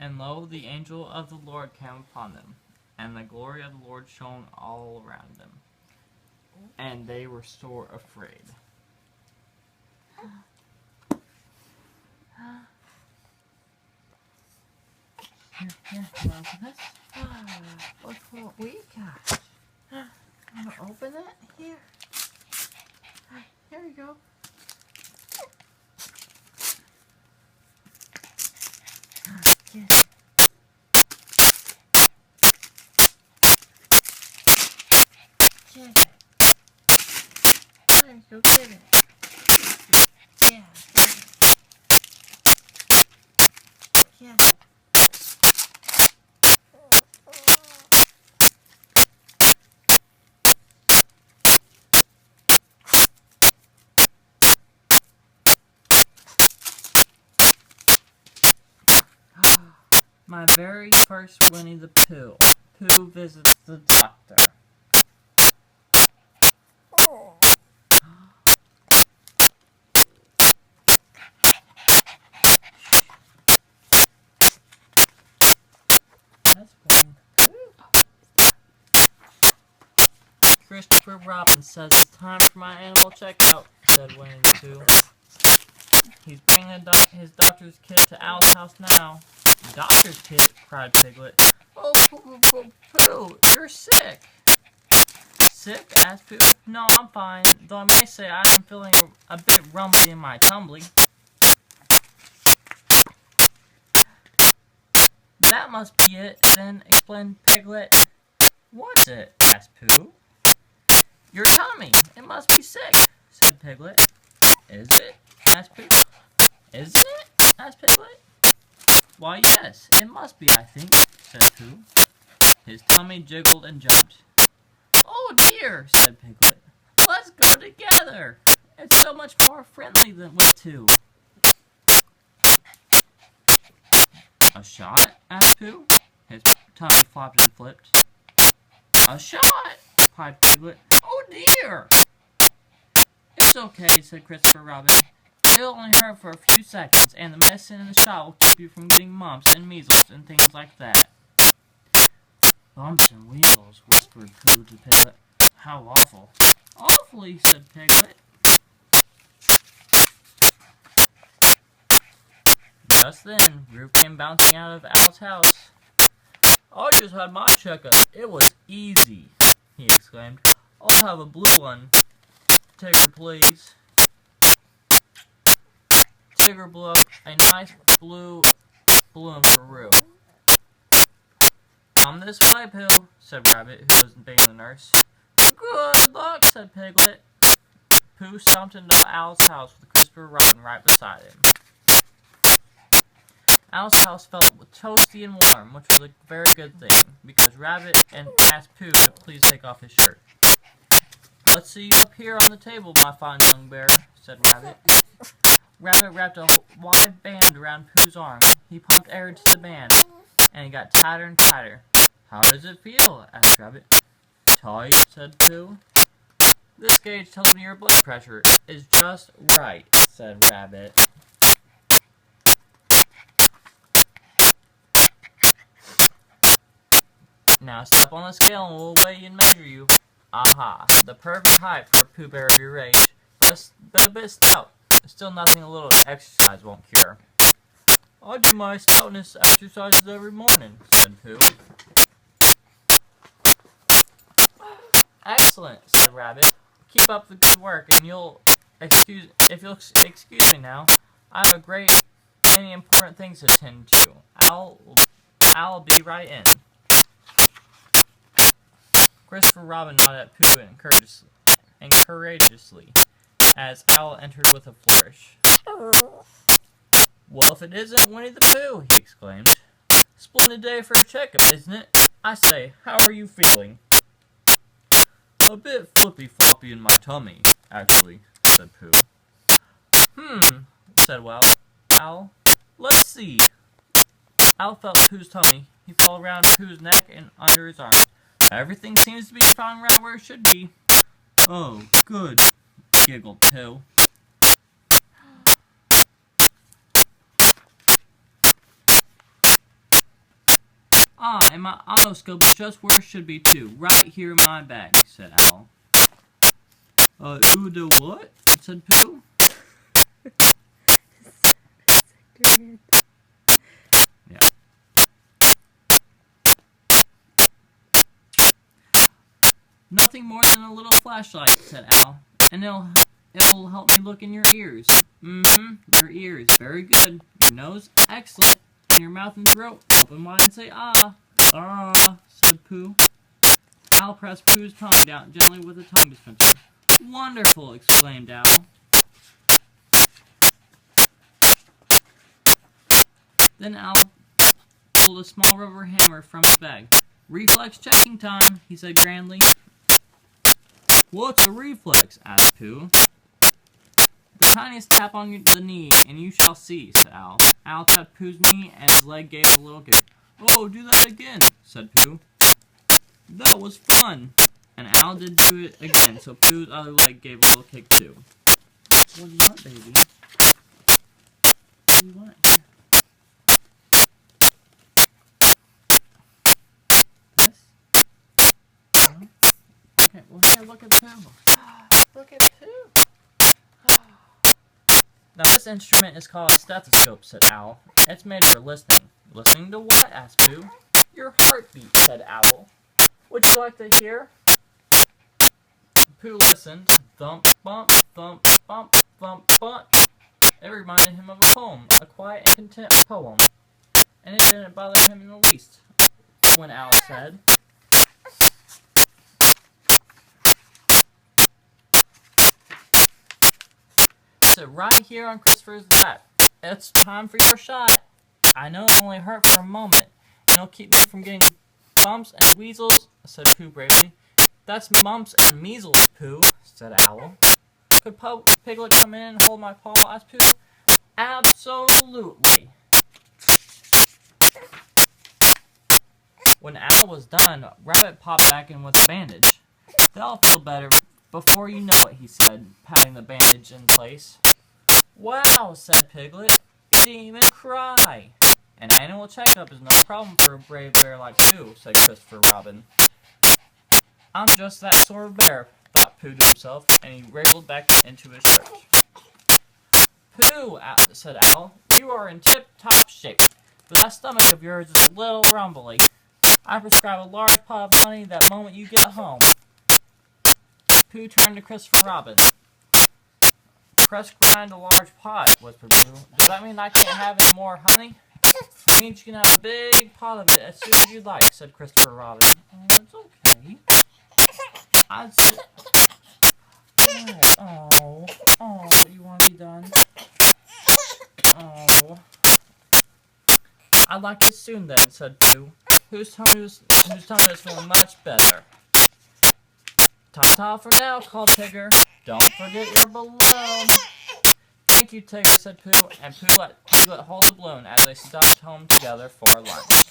And lo, the angel of the Lord came upon them, and the glory of the Lord shone all around them, and they were sore afraid. Here, you want to open this? Look what we got. I'm going to open it. Here. Here we go. Get it. Get it. There you go, get it. Yeah, get it. Get it. My very first Winnie the Pooh. Pooh visits the doctor. That's Winnie the Pooh. Christopher Robin says it's time for my animal checkout, said Winnie the Pooh. He's bringing his doctor's kit to Al's house now. Doctor's kit? Cried Piglet. Oh, Pooh, you're sick. Sick? Asked Pooh. No, I'm fine, though I may say I am feeling a bit rumbly in my tumbly. That must be it, then, explained Piglet. What's it? Asked Pooh. Your tummy. It must be sick, said Piglet. Is it? Asked Pooh. Is it? Asked Piglet. Why, yes, it must be, I think, said Pooh. His tummy jiggled and jumped. Oh dear, said Piglet. Let's go together. It's so much more friendly than with two. A shot? Asked Pooh. His tummy flopped and flipped. A shot? Piped Piglet. Oh dear. It's okay, said Christopher Robin. It'll only hurt for a few seconds, and the medicine in the shot will keep you from getting mumps and measles and things like that. Bumps and weasels, whispered Pooh to Piglet. How awful. Awfully, said Piglet. Just then, Roof came bouncing out of Al's house. I just had my checkup. It was easy, he exclaimed. I'll have a blue one. Tigger, please. Tigger blew up a nice blue balloon for Roo. Come this way, Pooh, said Rabbit, who wasn't being the nurse. Good luck, said Piglet. Pooh stomped into Al's house with Christopher Robin right beside him. Al's house felt toasty and warm, which was a very good thing, because Rabbit and asked Pooh to please take off his shirt. Let's see you up here on the table, my fine young bear, said Rabbit. Rabbit wrapped a wide band around Pooh's arm. He pumped air into the band, and it got tighter and tighter. How does it feel? Asked Rabbit. Tight, said Pooh. This gauge tells me your blood pressure is just right, said Rabbit. Now step on the scale and we'll weigh and measure you. Aha, the perfect height for a Pooh Bear of your age, but a bit stout. Still nothing a little exercise won't cure. I do my stoutness exercises every morning, said Pooh. Excellent, said Rabbit. Keep up the good work, and if you'll excuse me now, I have a great many important things to attend to. I'll be right in. Christopher Robin nodded at Pooh courageously, as Owl entered with a flourish. Well, if it isn't Winnie the Pooh, he exclaimed. Splendid day for a checkup, isn't it? I say, how are you feeling? A bit flippy-floppy in my tummy, actually, said Pooh. Said Owl. Let's see. Owl felt Pooh's tummy. He felt around Pooh's neck and under his arms. Everything seems to be found right where it should be. Oh, good, giggled Pooh. Ah, and my otoscope is just where it should be too, right here in my bag, said Owl. Ooh, the what? Said Pooh. Yeah. Nothing more than a little flashlight, said Owl, and it'll help me look in your ears. Your ears, very good. Your nose, excellent. And your mouth and throat, open wide and say ah. Ah, said Pooh. Owl pressed Pooh's tongue down gently with a tongue dispenser. Wonderful, exclaimed Owl. Then Owl pulled a small rubber hammer from his bag. Reflex checking time, he said grandly. What's a reflex? Asked Pooh. The tiniest tap on the knee, and you shall see, said Owl. Owl tapped Pooh's knee, and his leg gave a little kick. Oh, do that again, said Pooh. That was fun. And Owl did do it again, so Pooh's other leg gave a little kick too. What do you want, baby? What do you want? This? No? Okay, well here, look at Pooh. Look at Pooh. Now this instrument is called a stethoscope, said Owl. It's made for listening. Listening to what? Asked Pooh. Your heartbeat, said Owl. Would you like to hear? Pooh listened. Thump, bump, thump, bump, thump, bump. It reminded him of a poem, a quiet and content poem. And it didn't bother him in the least. When Owl said, "Sit right here on Christopher's lap. It's time for your shot. I know it only hurt for a moment, and it'll keep me from getting bumps and weasels," said Pooh bravely. "That's mumps and measles, Pooh," said Owl. "Could Piglet come in and hold my paw?" asked Pooh. "Absolutely." When Owl was done, Rabbit popped back in with a bandage. "They'll feel better before you know it," he said, patting the bandage in place. "Wow," said Piglet. "You didn't even cry." "An annual checkup is no problem for a brave bear like Pooh," said Christopher Robin. "I'm just that sort of bear," thought Pooh to himself, and he wriggled back into his shirt. "Pooh," said Owl, "you are in tip-top shape, but that stomach of yours is a little rumbly. I prescribe a large pot of honey that moment you get home." Pooh turned to Christopher Robin. "Prescribe a large pot," whispered Pooh. "Does that mean I can't have any more honey?" "It means you can have a big pot of it as soon as you like," said Christopher Robin. "Oh, it's okay. I'd say..." Oh, you want to be done? Oh. "I'd like it soon then," said Pooh. Whose tongue is feeling much better?" "Ta-ta for now," called Tigger. "Don't forget your balloon." "Thank you, Tigger," said Pooh, and Pooh let Piglet hold the balloon as they stumped home together for lunch.